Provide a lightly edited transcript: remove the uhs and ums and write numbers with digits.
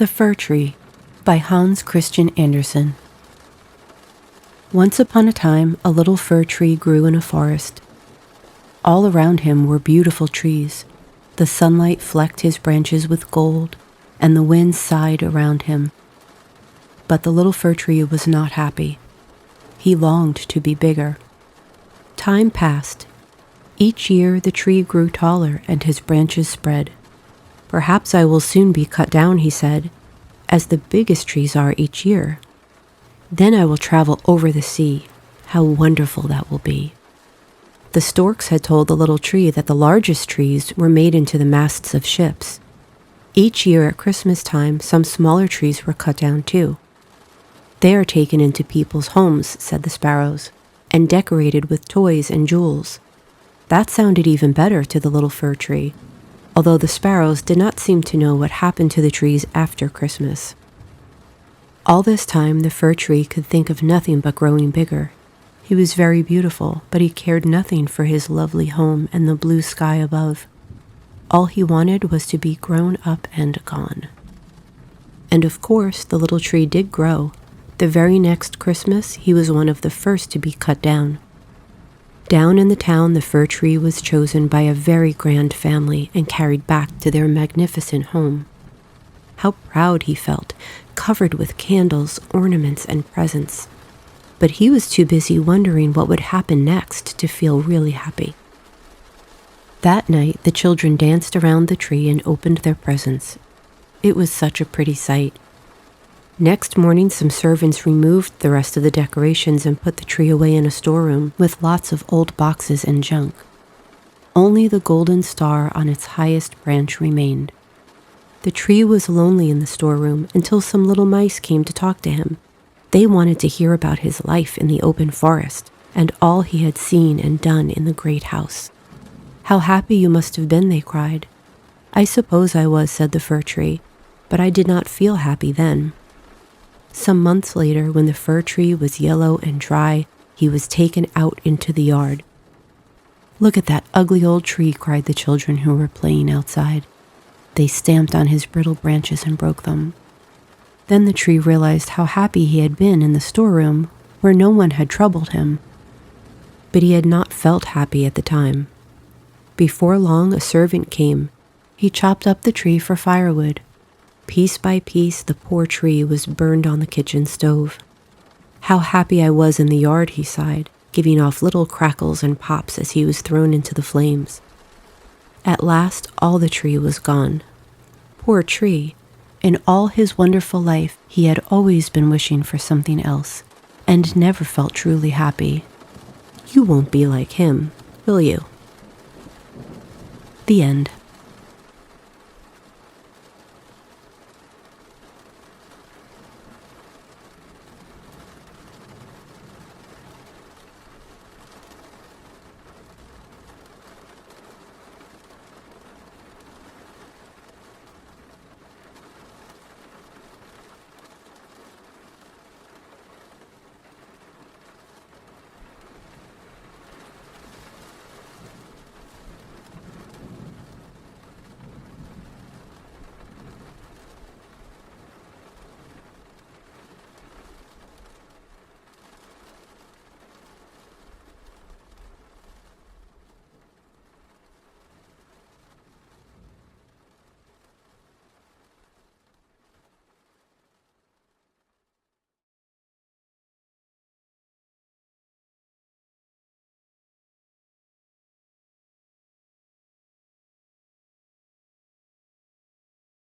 The Fir Tree by Hans Christian Andersen. Once upon a time, a little fir tree grew in a forest. All around him were beautiful trees. The sunlight flecked his branches with gold, and the wind sighed around him. But the little fir tree was not happy. He longed to be bigger. Time passed. Each year the tree grew taller and his branches spread. "Perhaps I will soon be cut down," he said, "as the biggest trees are each year. Then I will travel over the sea. How wonderful that will be." The storks had told the little tree that the largest trees were made into the masts of ships. Each year at Christmas time, some smaller trees were cut down too. "They are taken into people's homes," said the sparrows, "and decorated with toys and jewels." That sounded even better to the little fir tree, although the sparrows did not seem to know what happened to the trees after Christmas. All this time, the fir tree could think of nothing but growing bigger. He was very beautiful, but he cared nothing for his lovely home and the blue sky above. All he wanted was to be grown up and gone. And of course, the little tree did grow. The very next Christmas, he was one of the first to be cut down. Down in the town, the fir tree was chosen by a very grand family and carried back to their magnificent home. How proud he felt, covered with candles, ornaments, and presents. But he was too busy wondering what would happen next to feel really happy. That night, the children danced around the tree and opened their presents. It was such a pretty sight. Next morning, some servants removed the rest of the decorations and put the tree away in a storeroom with lots of old boxes and junk. Only the golden star on its highest branch remained. The tree was lonely in the storeroom until some little mice came to talk to him. They wanted to hear about his life in the open forest and all he had seen and done in the great house. "How happy you must have been," they cried. "I suppose I was," said the fir tree, "but I did not feel happy then." Some months later, when the fir tree was yellow and dry, he was taken out into the yard. "Look at that ugly old tree," cried the children who were playing outside. They stamped on his brittle branches and broke them. Then the tree realized how happy he had been in the storeroom where no one had troubled him. But he had not felt happy at the time. Before long, a servant came. He chopped up the tree for firewood. Piece by piece, the poor tree was burned on the kitchen stove. "How happy I was in the yard," he sighed, giving off little crackles and pops as he was thrown into the flames. At last, all the tree was gone. Poor tree! In all his wonderful life, he had always been wishing for something else, and never felt truly happy. You won't be like him, will you? The end.